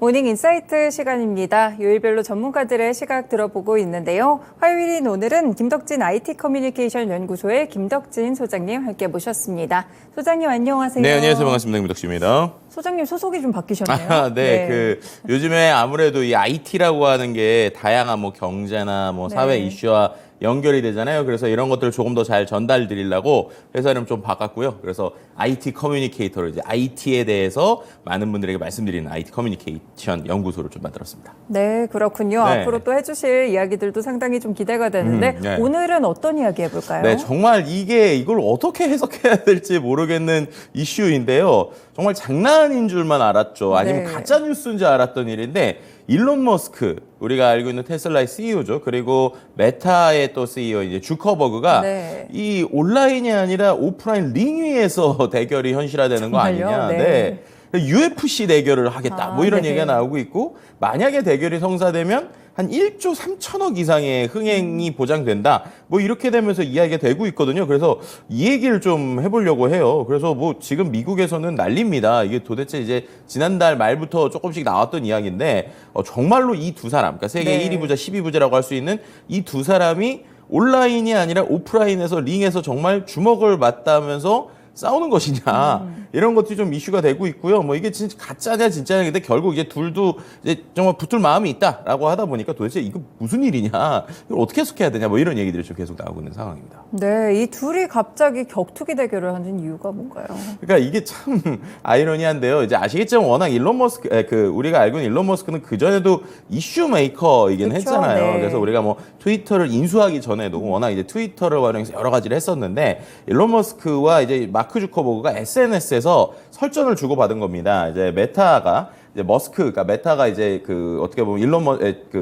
모닝 인사이트 시간입니다. 요일별로 전문가들의 시각 들어보고 있는데요. 화요일인 오늘은 김덕진 IT 커뮤니케이션 연구소의 김덕진 소장님 함께 모셨습니다. 소장님 안녕하세요. 네, 안녕하세요. 반갑습니다. 김덕진입니다. 소장님 소속이 좀 바뀌셨네요. 네. 요즘에 아무래도 이 IT라고 하는 게 다양한 뭐 경제나 뭐 사회 이슈와 연결이 되잖아요. 그래서 이런 것들을 조금 더 잘 전달드리려고 회사 이름 좀 바꿨고요. 그래서 IT 커뮤니케이터로 이제 IT에 대해서 많은 분들에게 말씀드리는 IT 커뮤니케이션 연구소를 좀 만들었습니다. 네, 그렇군요. 네. 앞으로 또 해주실 이야기들도 상당히 좀 기대가 되는데 네. 오늘은 어떤 이야기 해볼까요? 네, 정말 이걸 어떻게 해석해야 될지 모르겠는 이슈인데요. 정말 장난인 줄만 알았죠. 아니면 가짜 뉴스인 줄 알았던 일인데 일론 머스크, 우리가 알고 있는 테슬라의 CEO죠. 그리고 메타의 또 CEO 이제 주커버그가 이 온라인이 아니라 오프라인 링 위에서 대결이 현실화되는 거 아니냐. 네. UFC 대결을 하겠다. 뭐 이런 얘기가 나오고 있고, 만약에 대결이 성사되면 한 1조 3천억 이상의 흥행이 보장된다. 뭐 이렇게 되면서 이야기가 되고 있거든요. 그래서 이 얘기를 좀 해보려고 해요. 그래서 뭐 지금 미국에서는 난립니다. 이게 도대체 이제 지난달 말부터 조금씩 나왔던 이야기인데 정말로 이 두 사람, 그러니까 세계 1위 부자, 12부자라고 할 수 있는 이 두 사람이 온라인이 아니라 오프라인에서 링에서 정말 주먹을 맞다면서 싸우는 것이냐 이런 것들이 좀 이슈가 되고 있고요. 뭐 이게 진짜 가짜냐 진짜냐 근데 결국 이제 둘도 이제 정말 붙을 마음이 있다라고 하다 보니까 도대체 이거 무슨 일이냐 이걸 어떻게 해석해야 되냐 뭐 이런 얘기들이 좀 계속 나오고 있는 상황입니다. 네, 이 둘이 갑자기 격투기 대결을 하는 이유가 뭔가요? 그러니까 이게 참 아이러니한데요. 이제 아시겠지만 워낙 일론 머스크, 우리가 알고 있는 일론 머스크는 그 전에도 이슈 메이커이긴 했잖아요. 그래서 우리가 뭐 트위터를 인수하기 전에도 워낙 이제 트위터를 활용해서 여러 가지를 했었는데 일론 머스크와 이제 마크 주커버그가 SNS에서 설전을 주고받은 겁니다. 이제 메타가 이제 그러니까 메타가 이제 어떻게 보면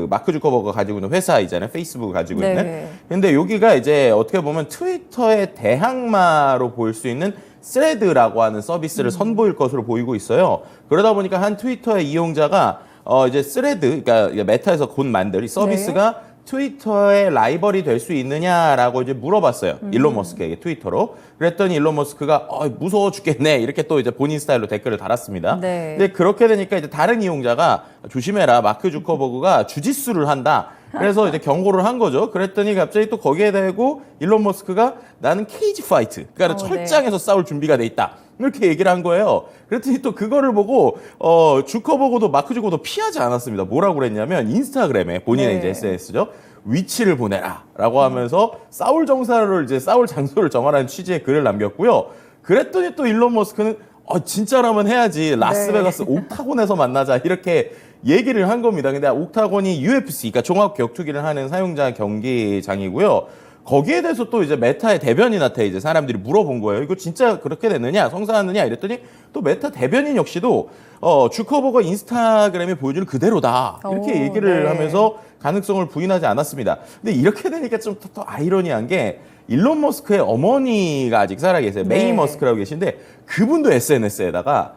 마크 주커버그가 가지고 있는 회사이잖아요. 페이스북을 가지고 있는. 근데 여기가 이제 어떻게 보면 트위터의 대항마로 보일 수 있는 스레드라고 하는 서비스를 선보일 것으로 보이고 있어요. 그러다 보니까 한 트위터의 이용자가 이제 스레드, 그러니까 메타에서 곧 만들 이 서비스가 트위터의 라이벌이 될 수 있느냐라고 이제 물어봤어요. 일론 머스크에게 트위터로. 그랬더니 일론 머스크가 무서워 죽겠네. 이렇게 또 이제 본인 스타일로 댓글을 달았습니다. 근데 그렇게 되니까 이제 다른 이용자가 조심해라. 마크 주커버그가 주짓수를 한다. 그래서 이제 경고를 한 거죠. 그랬더니 갑자기 또 거기에 대고 일론 머스크가 나는 케이지 파이트. 그러니까 철장에서 싸울 준비가 돼 있다. 이렇게 얘기를 한 거예요. 그랬더니 또 그거를 보고 주커버그도 마크 주커버그도 피하지 않았습니다. 뭐라고 그랬냐면 인스타그램에 본인의 이제 SNS죠. 위치를 보내라라고 하면서 싸울 장소를 정하라는 취지의 글을 남겼고요. 그랬더니 또 일론 머스크는 진짜라면 해야지. 라스베가스 옥타곤에서 만나자. 이렇게 얘기를 한 겁니다. 근데 옥타곤이 UFC, 그러니까 종합 격투기를 하는 사용자 경기장이고요. 거기에 대해서 또 이제 메타의 대변인한테 이제 사람들이 물어본 거예요. 이거 진짜 그렇게 됐느냐, 성사하느냐 이랬더니 또 메타 대변인 역시도 주커버거 인스타그램에 보여주는 그대로다. 이렇게 얘기를 하면서 가능성을 부인하지 않았습니다. 근데 이렇게 되니까 좀 더 아이러니한 게 일론 머스크의 어머니가 아직 살아 계세요. 메이 머스크라고 계신데 그분도 SNS에다가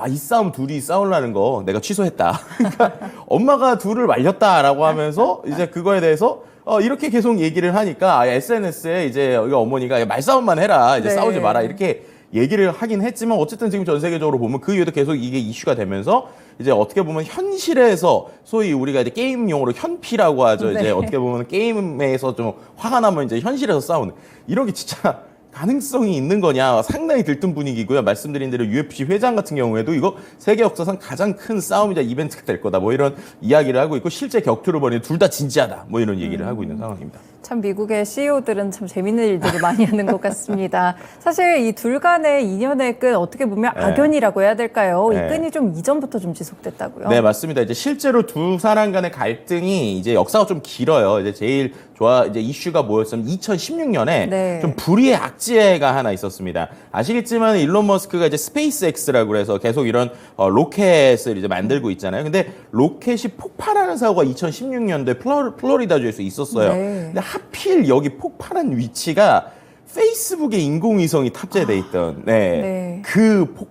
이 싸움 둘이 싸우려는 거 내가 취소했다. 그러니까 엄마가 둘을 말렸다라고 하면서 이제 그거에 대해서 이렇게 계속 얘기를 하니까 SNS에 이제 어머니가 말싸움만 해라. 이제 싸우지 마라. 이렇게 얘기를 하긴 했지만 어쨌든 지금 전 세계적으로 보면 그 이후에도 계속 이게 이슈가 되면서 이제 어떻게 보면 현실에서 소위 우리가 이제 게임 용어로 현피라고 하죠. 이제 어떻게 보면 게임에서 좀 화가 나면 이제 현실에서 싸우는 이런 게 진짜 가능성이 있는 거냐 상당히 들뜬 분위기고요. 말씀드린 대로 UFC 회장 같은 경우에도 이거 세계 역사상 가장 큰 싸움이자 이벤트가 될 거다. 뭐 이런 이야기를 하고 있고 실제 격투를 벌이는 둘 다 진지하다. 뭐 이런 얘기를 하고 있는 상황입니다. 참 미국의 CEO들은 참 재밌는 일들을 많이 하는 것 같습니다. 사실 이 둘 간의 인연의 끈 어떻게 보면 악연이라고 해야 될까요? 이 끈이 좀 이전부터 좀 지속됐다고요? 네, 맞습니다. 이제 실제로 두 사람 간의 갈등이 이제 역사가 좀 길어요. 이제 제일 이제 이슈가 뭐였냐면 2016년에 좀 불의의 악재가 하나 있었습니다. 아시겠지만 일론 머스크가 이제 스페이스X라고 해서 계속 이런 로켓을 이제 만들고 있잖아요. 근데 로켓이 폭발하는 사고가 2016년도에 플로리다주에서 있었어요. 근데 하필 여기 폭발한 위치가 페이스북에 인공위성이 탑재돼 있던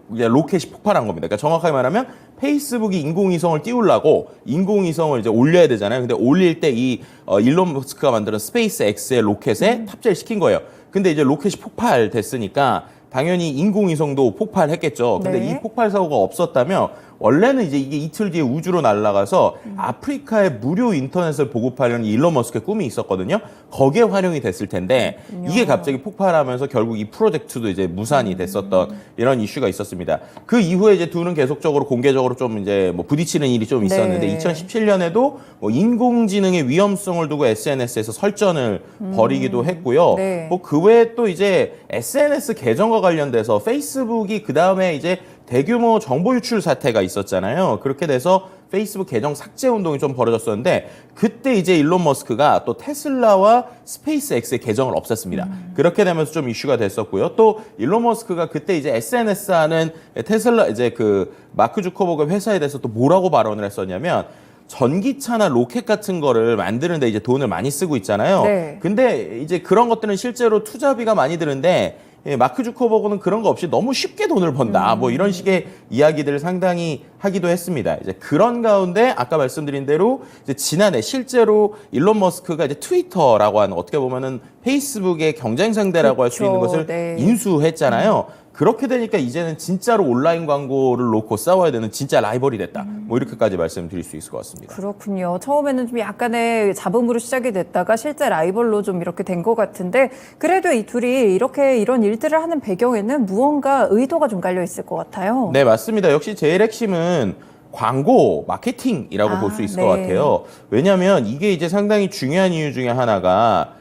로켓이 폭발한 겁니다. 그러니까 정확하게 말하면 페이스북이 인공위성을 띄우려고 인공위성을 이제 올려야 되잖아요. 근데 올릴 때 일론 머스크가 만드는 스페이스 X의 로켓에 탑재를 시킨 거예요. 근데 이제 로켓이 폭발됐으니까 당연히 인공위성도 폭발했겠죠. 근데 이 폭발 사고가 없었다면 원래는 이제 이게 이틀 뒤에 우주로 날아가서 아프리카에 무료 인터넷을 보급하려는 일론 머스크의 꿈이 있었거든요. 거기에 활용이 됐을 텐데 이게 갑자기 폭발하면서 결국 이 프로젝트도 이제 무산이 됐었던 이런 이슈가 있었습니다. 그 이후에 이제 둘은 계속적으로 공개적으로 좀 이제 뭐 부딪히는 일이 좀 있었는데 네. 2017년에도 뭐 인공지능의 위험성을 두고 SNS에서 설전을 벌이기도 했고요. 네. 뭐 그 외에 또 이제 SNS 계정과 관련돼서 페이스북이 그 다음에 이제 대규모 정보 유출 사태가 있었잖아요. 그렇게 돼서 페이스북 계정 삭제 운동이 좀 벌어졌었는데 그때 이제 일론 머스크가 또 테슬라와 스페이스X의 계정을 없앴습니다. 그렇게 되면서 좀 이슈가 됐었고요. 또 일론 머스크가 그때 이제 SNS 하는 테슬라 이제 그 마크 주커버그 회사에 대해서 또 뭐라고 발언을 했었냐면 전기차나 로켓 같은 거를 만드는데 이제 돈을 많이 쓰고 있잖아요. 네. 근데 이제 그런 것들은 실제로 투자비가 많이 드는데 마크 주커버그는 그런 거 없이 너무 쉽게 돈을 번다. 뭐 이런 식의 이야기들을 상당히 하기도 했습니다. 이제 그런 가운데 아까 말씀드린 대로 이제 지난해 실제로 일론 머스크가 이제 트위터라고 하는 어떻게 보면은 페이스북의 경쟁 상대라고 할 수 있는 것을 네. 인수했잖아요. 그렇게 되니까 이제는 진짜로 온라인 광고를 놓고 싸워야 되는 진짜 라이벌이 됐다. 뭐 이렇게까지 말씀드릴 수 있을 것 같습니다. 그렇군요. 처음에는 좀 약간의 잡음으로 시작이 됐다가 실제 라이벌로 좀 이렇게 된 것 같은데 그래도 이 둘이 이렇게 이런 일들을 하는 배경에는 무언가 의도가 좀 깔려 있을 것 같아요. 네, 맞습니다. 역시 제일 핵심은 광고, 마케팅이라고 볼 수 있을 네. 것 같아요. 왜냐하면 이게 이제 상당히 중요한 이유 중에 하나가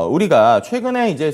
우리가 최근에 이제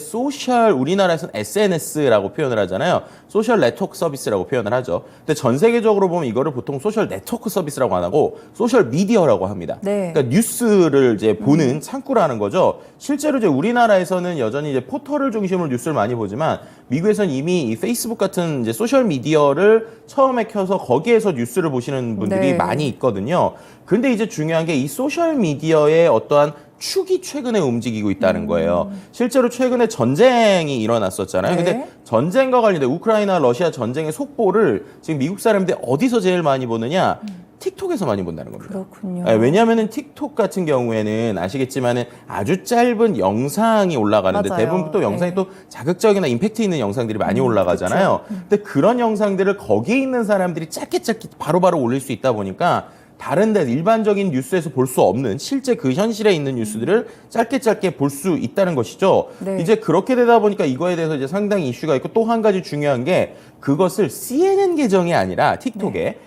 우리나라에서는 SNS라고 표현을 하잖아요. 소셜 네트워크 서비스라고 표현을 하죠. 근데 전 세계적으로 보면 이거를 보통 소셜 네트워크 서비스라고 안 하고 소셜 미디어라고 합니다. 네. 그러니까 뉴스를 이제 보는 창구라는 거죠. 실제로 이제 우리나라에서는 여전히 이제 포털을 중심으로 뉴스를 많이 보지만 미국에서는 이미 이 페이스북 같은 이제 소셜 미디어를 처음에 켜서 거기에서 뉴스를 보시는 분들이 네. 많이 있거든요. 근데 이제 중요한 게 이 소셜 미디어의 어떠한 축이 최근에 움직이고 있다는 거예요. 실제로 최근에 전쟁이 일어났었잖아요. 네. 근데 전쟁과 관련된 우크라이나 러시아 전쟁의 속보를 지금 미국 사람들이 어디서 제일 많이 보느냐? 틱톡에서 많이 본다는 겁니다. 그렇군요. 네, 왜냐하면 틱톡 같은 경우에는 아시겠지만은 아주 짧은 영상이 올라가는데 맞아요. 대부분 또 영상이 네. 또 자극적이나 임팩트 있는 영상들이 많이 올라가잖아요. 근데 그런 영상들을 거기에 있는 사람들이 짧게 바로바로 올릴 수 있다 보니까 다른 데 일반적인 뉴스에서 볼 수 없는 실제 그 현실에 있는 뉴스들을 짧게 볼 수 있다는 것이죠. 네. 이제 그렇게 되다 보니까 이거에 대해서 이제 상당히 이슈가 있고 또 한 가지 중요한 게 그것을 CNN 계정이 아니라 틱톡에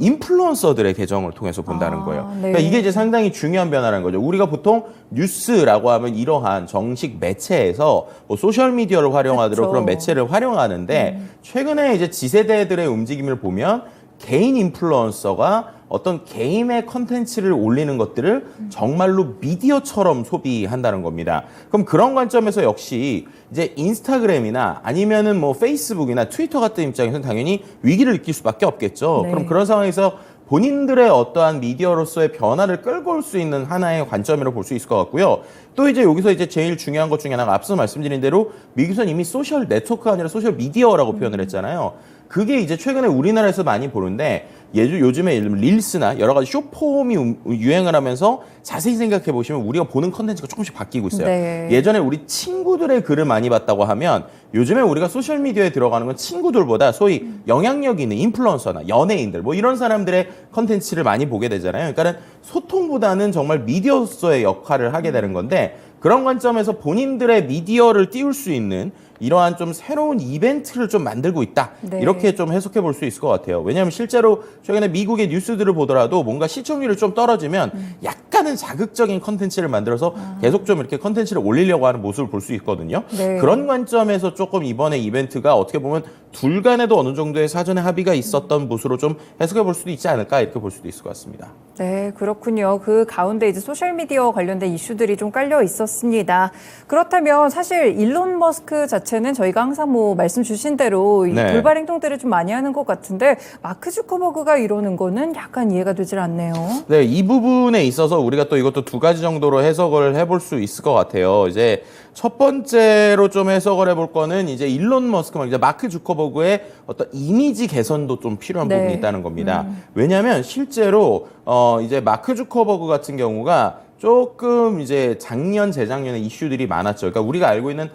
인플루언서들의 계정을 통해서 본다는 거예요. 네. 그러니까 이게 이제 상당히 중요한 변화라는 거죠. 우리가 보통 뉴스라고 하면 이러한 정식 매체에서 뭐 소셜미디어를 활용하도록 그렇죠. 그런 매체를 활용하는데 최근에 이제 지세대들의 움직임을 보면 개인 인플루언서가 어떤 개인의 컨텐츠를 올리는 것들을 정말로 미디어처럼 소비한다는 겁니다. 그럼 그런 관점에서 역시 이제 인스타그램이나 아니면은 뭐 페이스북이나 트위터 같은 입장에서는 당연히 위기를 느낄 수밖에 없겠죠. 네. 그럼 그런 상황에서 본인들의 어떠한 미디어로서의 변화를 끌고 올 수 있는 하나의 관점이라고 볼 수 있을 것 같고요. 또 이제 여기서 이제 제일 중요한 것 중에 하나가 앞서 말씀드린 대로 미국에서는 이미 소셜 네트워크가 아니라 소셜 미디어라고 표현을 했잖아요. 그게 이제 최근에 우리나라에서 많이 보는데 요즘에 예를 들면 릴스나 여러 가지 숏폼이 유행을 하면서 자세히 생각해 보시면 우리가 보는 컨텐츠가 조금씩 바뀌고 있어요. 네. 예전에 우리 친구들의 글을 많이 봤다고 하면 요즘에 우리가 소셜미디어에 들어가는 건 친구들보다 소위 영향력 있는 인플루언서나 연예인들 뭐 이런 사람들의 컨텐츠를 많이 보게 되잖아요. 그러니까 소통보다는 정말 미디어로서의 역할을 하게 되는 건데 그런 관점에서 본인들의 미디어를 띄울 수 있는 이러한 좀 새로운 이벤트를 좀 만들고 있다. 네. 이렇게 좀 해석해 볼 수 있을 것 같아요. 왜냐하면 실제로 최근에 미국의 뉴스들을 보더라도 뭔가 시청률이 좀 떨어지면 약간은 자극적인 컨텐츠를 만들어서 계속 좀 이렇게 컨텐츠를 올리려고 하는 모습을 볼 수 있거든요. 네. 그런 관점에서 조금 이번에 이벤트가 어떻게 보면 둘 간에도 어느 정도의 사전에 합의가 있었던 모습으로 좀 해석해 볼 수도 있지 않을까 이렇게 볼 수도 있을 것 같습니다. 네, 그렇군요. 그 가운데 이제 소셜미디어 관련된 이슈들이 좀 깔려 있었습니다. 그렇다면 사실 일론 머스크 자체는 저희가 항상 뭐 말씀 주신 대로 이 네. 돌발 행동들을 좀 많이 하는 것 같은데 마크 주커버그가 이러는 거는 약간 이해가 되질 않네요. 네, 이 부분에 있어서 우리가 또 이것도 두 가지 정도로 해석을 해볼 수 있을 것 같아요. 이제 첫 번째로 좀 해석을 해볼 거는 이제 일론 머스크, 이제 마크 주커버그의 어떤 이미지 개선도 좀 필요한 네. 부분이 있다는 겁니다. 왜냐하면 실제로 이제 마크 주커버그 같은 경우가 조금 이제 재작년에 이슈들이 많았죠. 그러니까 우리가 알고 있는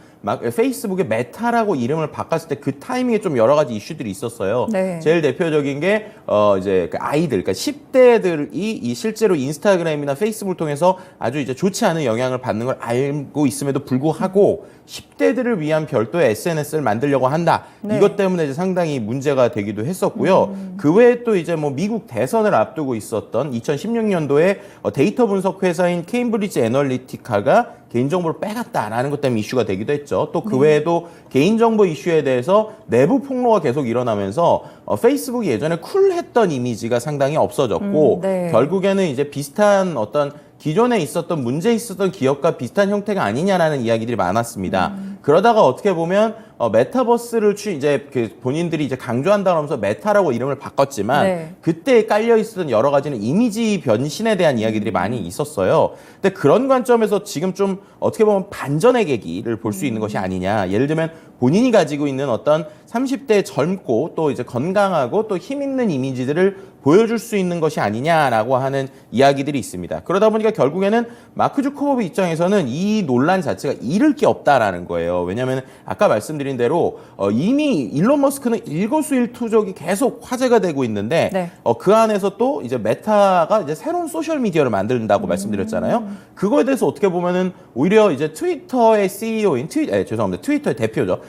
페이스북에 메타라고 이름을 바꿨을 때 그 타이밍에 좀 여러 가지 이슈들이 있었어요. 네. 제일 대표적인 게 이제 그 아이들, 그러니까 10대들이 이 실제로 인스타그램이나 페이스북을 통해서 아주 이제 좋지 않은 영향을 받는 걸 알고 있음에도 불구하고 10대들을 위한 별도의 SNS를 만들려고 한다. 네. 이것 때문에 이제 상당히 문제가 되기도 했었고요. 그 외에 또 이제 뭐 미국 대선을 앞두고 있었던 2016년도에 데이터 분석 회사인 케임브리지 애널리티카가 개인정보를 빼갔다라는 것 때문에 이슈가 되기도 했죠. 또 그 외에도 개인정보 이슈에 대해서 내부 폭로가 계속 일어나면서 페이스북이 예전에 쿨했던 이미지가 상당히 없어졌고 네. 결국에는 이제 비슷한 어떤 기존에 있었던 문제 있었던 기업과 비슷한 형태가 아니냐라는 이야기들이 많았습니다. 그러다가 어떻게 보면 메타버스를 이제 그 본인들이 이제 강조한다 그러면서 메타라고 이름을 바꿨지만 네. 그때 깔려 있었던 여러 가지는 이미지 변신에 대한 이야기들이 많이 있었어요. 근데 그런 관점에서 지금 좀 어떻게 보면 반전의 계기를 볼 수 있는 것이 아니냐. 예를 들면 본인이 가지고 있는 어떤 30대 젊고 또 이제 건강하고 또 힘 있는 이미지들을 보여줄 수 있는 것이 아니냐라고 하는 이야기들이 있습니다. 그러다 보니까 결국에는 마크 주커버그 입장에서는 이 논란 자체가 잃을 게 없다라는 거예요. 왜냐하면 아까 말씀드린 대로 이미 일론 머스크는 일거수일투족이 계속 화제가 되고 있는데 네. 그 안에서 또 이제 메타가 이제 새로운 소셜 미디어를 만든다고 말씀드렸잖아요. 그거에 대해서 어떻게 보면은 오히려 이제 트위터의 CEO인 트위터의 대표죠.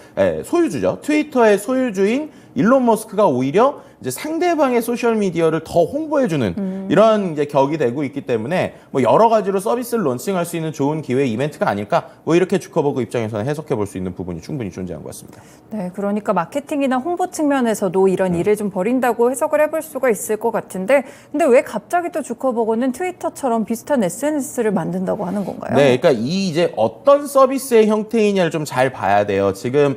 소유주죠. 트위터의 소유주인 일론 머스크가 오히려 이제 상대방의 소셜 미디어를 더 홍보해주는 이런 이제 격이 되고 있기 때문에 뭐 여러 가지로 서비스를 론칭할 수 있는 좋은 기회 이벤트가 아닐까 뭐 이렇게 주커버그 입장에서는 해석해 볼 수 있는 부분이 충분히 존재한 것 같습니다. 네, 그러니까 마케팅이나 홍보 측면에서도 이런 일을 좀 벌인다고 해석을 해볼 수가 있을 것 같은데, 근데 왜 갑자기 또 주커버그는 트위터처럼 비슷한 SNS를 만든다고 하는 건가요? 네, 그러니까 이 이제 어떤 서비스의 형태이냐를 좀 잘 봐야 돼요. 지금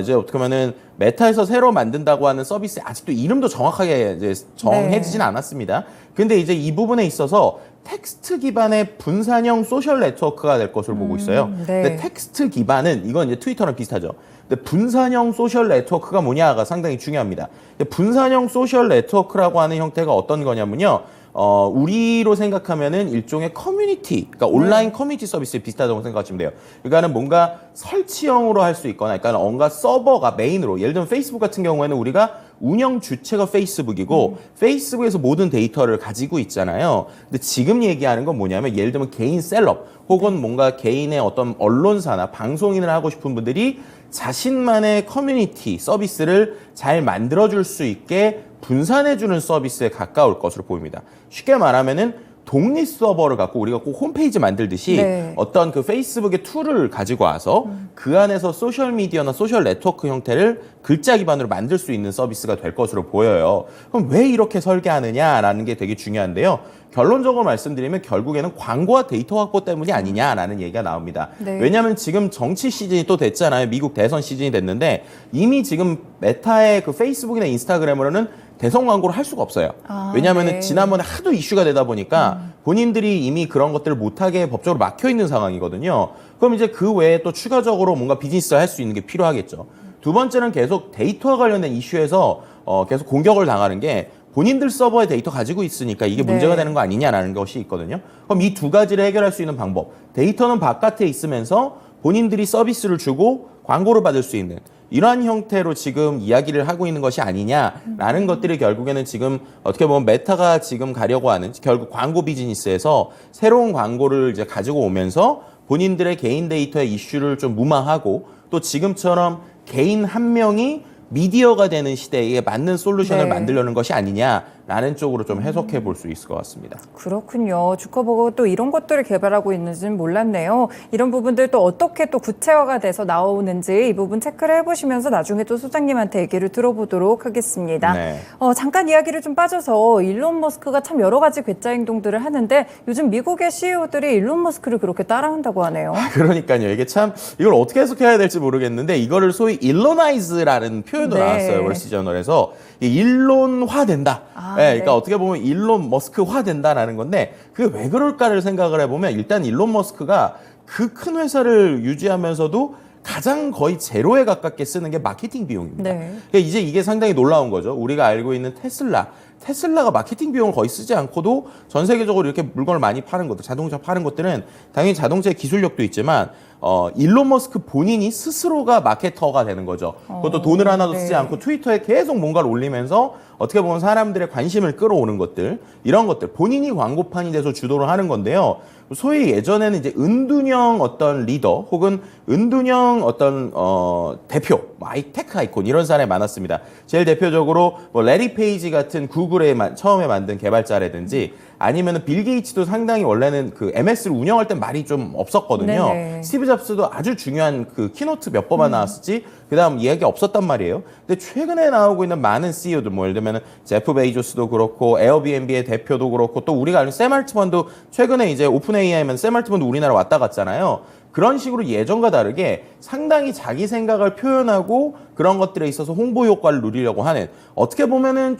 이제 어떻게 보면은 메타에서 새로 만든다고 하는 서비스 아직도 이름도 정확하게 이제 정해지진 않았습니다. 근데 이제 이 부분에 있어서 텍스트 기반의 분산형 소셜 네트워크가 될 것으로 보고 있어요. 네. 근데 텍스트 기반은 이건 이제 트위터랑 비슷하죠. 근데 분산형 소셜 네트워크가 뭐냐가 상당히 중요합니다. 분산형 소셜 네트워크라고 하는 형태가 어떤 거냐면요. 우리로 생각하면은 일종의 커뮤니티, 그러니까 온라인 커뮤니티 서비스에 비슷하다고 생각하시면 돼요. 그러니까는 뭔가 설치형으로 할 수 있거나, 그러니까 뭔가 서버가 메인으로, 예를 들면 페이스북 같은 경우에는 우리가 운영 주체가 페이스북이고, 페이스북에서 모든 데이터를 가지고 있잖아요. 근데 지금 얘기하는 건 뭐냐면, 예를 들면 개인 셀럽, 혹은 뭔가 개인의 어떤 언론사나 방송인을 하고 싶은 분들이 자신만의 커뮤니티 서비스를 잘 만들어줄 수 있게 분산해주는 서비스에 가까울 것으로 보입니다. 쉽게 말하면은 독립 서버를 갖고 우리가 꼭 홈페이지 만들듯이 네. 어떤 그 페이스북의 툴을 가지고 와서 그 안에서 소셜미디어나 소셜 네트워크 형태를 글자 기반으로 만들 수 있는 서비스가 될 것으로 보여요. 그럼 왜 이렇게 설계하느냐라는 게 되게 중요한데요. 결론적으로 말씀드리면 결국에는 광고와 데이터 확보 때문이 아니냐라는 얘기가 나옵니다. 네. 왜냐하면 지금 정치 시즌이 또 됐잖아요. 미국 대선 시즌이 됐는데 이미 지금 메타의 그 페이스북이나 인스타그램으로는 대선 광고를 할 수가 없어요. 왜냐하면 네. 지난번에 하도 이슈가 되다 보니까 본인들이 이미 그런 것들을 못하게 법적으로 막혀 있는 상황이거든요. 그럼 이제 그 외에 또 추가적으로 뭔가 비즈니스를 할 수 있는 게 필요하겠죠. 두 번째는 계속 데이터와 관련된 이슈에서 계속 공격을 당하는 게 본인들 서버에 데이터 가지고 있으니까 이게 문제가 되는 거 아니냐라는 것이 있거든요. 그럼 이 두 가지를 해결할 수 있는 방법. 데이터는 바깥에 있으면서 본인들이 서비스를 주고 광고를 받을 수 있는 이러한 형태로 지금 이야기를 하고 있는 것이 아니냐라는 것들이 결국에는 지금 어떻게 보면 메타가 지금 가려고 하는 결국 광고 비즈니스에서 새로운 광고를 이제 가지고 오면서 본인들의 개인 데이터의 이슈를 좀 무마하고 또 지금처럼 개인 한 명이 미디어가 되는 시대에 맞는 솔루션을 네. 만들려는 것이 아니냐라는 쪽으로 좀 해석해 볼 수 있을 것 같습니다. 그렇군요. 주커버그 또 이런 것들을 개발하고 있는지는 몰랐네요. 이런 부분들 또 어떻게 또 구체화가 돼서 나오는지 이 부분 체크를 해보시면서 나중에 또 소장님한테 얘기를 들어보도록 하겠습니다. 네. 잠깐 이야기를 좀 빠져서 일론 머스크가 참 여러 가지 괴짜 행동들을 하는데 요즘 미국의 CEO들이 일론 머스크를 그렇게 따라한다고 하네요. 그러니까요. 이게 참 이걸 어떻게 해석해야 될지 모르겠는데 이거를 소위 일로나이즈라는 표현도 네. 나왔어요. 월스트리트저널에서 일론화 된다. 그러니까 네. 어떻게 보면 일론 머스크화 된다라는 건데 그게 왜 그럴까를 생각을 해보면 일단 일론 머스크가 그 큰 회사를 유지하면서도 가장 거의 제로에 가깝게 쓰는 게 마케팅 비용입니다. 네. 그러니까 이제 이게 상당히 놀라운 거죠. 우리가 알고 있는 테슬라 테슬라가 마케팅 비용을 거의 쓰지 않고도 전 세계적으로 이렇게 물건을 많이 파는 것들, 자동차 파는 것들은 당연히 자동차의 기술력도 있지만 일론 머스크 본인이 스스로가 마케터가 되는 거죠. 그것도 돈을 하나도 쓰지 않고 트위터에 계속 뭔가를 올리면서 어떻게 보면 사람들의 관심을 끌어오는 것들, 이런 것들, 본인이 광고판이 돼서 주도를 하는 건데요. 소위 예전에는 이제 은둔형 어떤 리더 혹은 은둔형 어떤 대표, 테크 아이콘 이런 사람이 많았습니다. 제일 대표적으로 뭐 레리 페이지 같은 구글에 처음에 만든 개발자라든지 아니면은 빌 게이츠도 상당히 원래는 그 MS를 운영할 땐 말이 좀 없었거든요. 네네. 스티브 잡스도 아주 중요한 그 키노트 몇 번만 나왔었지 그다음 이야기 없었단 말이에요. 근데 최근에 나오고 있는 많은 CEO들 뭐 예를 들면 제프 베이조스도 그렇고 에어비앤비의 대표도 그렇고 또 우리가 아는 샘 알트먼도 최근에 이제 오픈 AI면 샘 알트먼도 우리나라 왔다 갔잖아요. 그런 식으로 예전과 다르게 상당히 자기 생각을 표현하고 그런 것들에 있어서 홍보 효과를 누리려고 하는 어떻게 보면은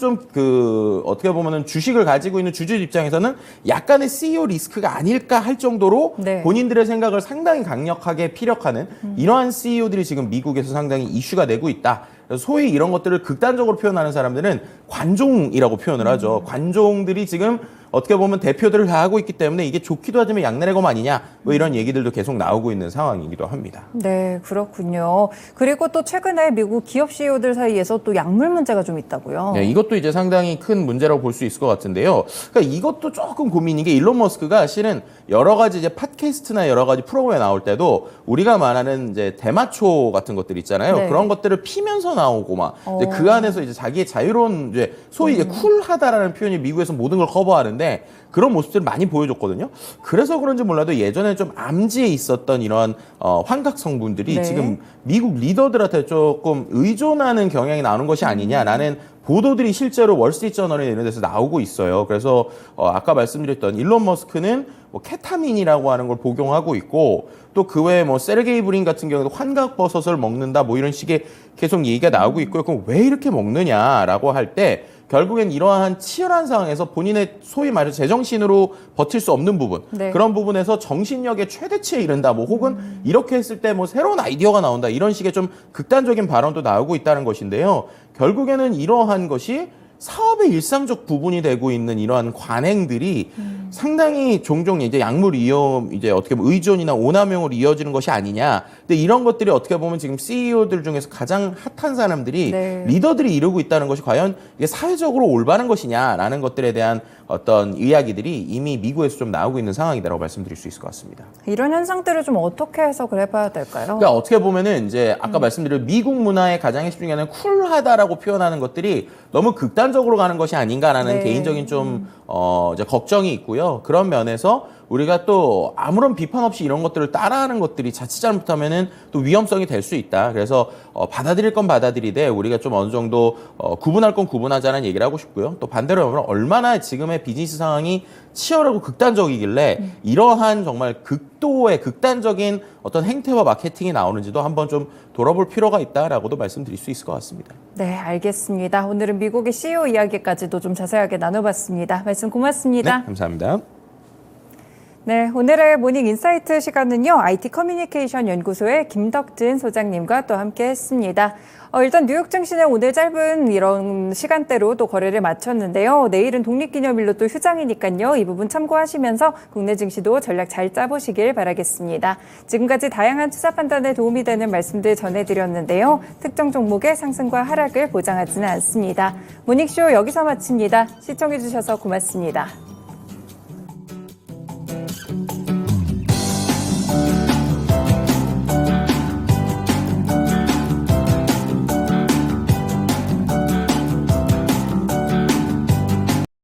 어떻게 보면은 주식을 가지고 있는 주주 입장에서는 약간의 CEO 리스크가 아닐까 할 정도로 본인들의 생각을 상당히 강력하게 피력하는 이러한 CEO들이 지금 미국에서 상당히 이슈가 되고 있다. 소위 이런 것들을 극단적으로 표현하는 사람들은 관종이라고 표현을 하죠. 관종들이 지금 어떻게 보면 대표들을 다 하고 있기 때문에 이게 좋기도 하지만 양날의 검 아니냐 뭐 이런 얘기들도 계속 나오고 있는 상황이기도 합니다. 네, 그렇군요. 그리고 또 최근에 미국 기업 CEO들 사이에서 또 약물 문제가 좀 있다고요. 네, 이것도 이제 상당히 큰 문제라고 볼 수 있을 것 같은데요. 그러니까 이것도 조금 고민인 게 일론 머스크가 실은 여러 가지 이제 팟캐스트나 여러 가지 프로그램에 나올 때도 우리가 말하는 이제 대마초 같은 것들 있잖아요. 네. 그런 것들을 피면서 나오고 막 이제 그 안에서 이제 자기의 자유로운 이제 소위 이제 쿨하다라는 표현이 미국에서 모든 걸 커버하는데 그런 모습들을 많이 보여줬거든요. 그래서 그런지 몰라도 예전에 좀 암지에 있었던 이런 환각 성분들이 지금 미국 리더들한테 조금 의존하는 경향이 나오는 것이 아니냐라는 보도들이 실제로 월스트리트저널에 이런 데서 나오고 있어요. 그래서 아까 말씀드렸던 일론 머스크는 뭐 케타민이라고 하는 걸 복용하고 있고 또 그 외에 뭐 세르게이 브린 같은 경우도 환각버섯을 먹는다 뭐 이런 식의 계속 얘기가 나오고 있고요. 그럼 왜 이렇게 먹느냐라고 할 때 결국엔 이러한 치열한 상황에서 본인의 소위 말해서 제정신으로 버틸 수 없는 부분 그런 부분에서 정신력의 최대치에 이른다 뭐 혹은 이렇게 했을 때 뭐 새로운 아이디어가 나온다 이런 식의 좀 극단적인 발언도 나오고 있다는 것인데요. 결국에는 이러한 것이 사업의 일상적 부분이 되고 있는 이러한 관행들이 상당히 종종 이제 약물 위험, 이제 어떻게 보면 의존이나 오남용으로 이어지는 것이 아니냐. 근데 이런 것들이 어떻게 보면 지금 CEO들 중에서 가장 핫한 사람들이 리더들이 이루고 있다는 것이 과연 이게 사회적으로 올바른 것이냐라는 것들에 대한 어떤 이야기들이 이미 미국에서 좀 나오고 있는 상황이다라고 말씀드릴 수 있을 것 같습니다. 이런 현상들을 좀 어떻게 해석을 해봐야 될까요? 그러니까 어떻게 보면은 이제 아까 말씀드린 미국 문화의 가장 핵심 중에 하나는 쿨하다라고 표현하는 것들이 너무 극단적으로 가는 것이 아닌가라는 개인적인 좀 이제 걱정이 있고요. 그런 면에서 우리가 또 아무런 비판 없이 이런 것들을 따라하는 것들이 자칫 잘못하면은 또 위험성이 될 수 있다. 그래서 받아들일 건 받아들이되 우리가 좀 어느 정도 구분할 건 구분하자는 얘기를 하고 싶고요. 또 반대로 보면 얼마나 지금의 비즈니스 상황이 치열하고 극단적이길래 이러한 정말 극도의 극단적인 어떤 행태와 마케팅이 나오는지도 한번 좀 돌아볼 필요가 있다라고도 말씀드릴 수 있을 것 같습니다. 네, 알겠습니다. 오늘은 미국의 CEO 이야기까지도 좀 자세하게 나눠봤습니다. 말씀 고맙습니다. 네, 감사합니다. 네, 오늘의 모닝 인사이트 시간은요, IT 커뮤니케이션 연구소의 김덕진 소장님과 또 함께 했습니다. 일단 뉴욕 증시는 오늘 짧은 이런 시간대로 또 거래를 마쳤는데요. 내일은 독립기념일로 또 휴장이니까요. 이 부분 참고하시면서 국내 증시도 전략 잘 짜보시길 바라겠습니다. 지금까지 다양한 투자 판단에 도움이 되는 말씀들 전해드렸는데요. 특정 종목의 상승과 하락을 보장하지는 않습니다. 모닝쇼 여기서 마칩니다. 시청해주셔서 고맙습니다.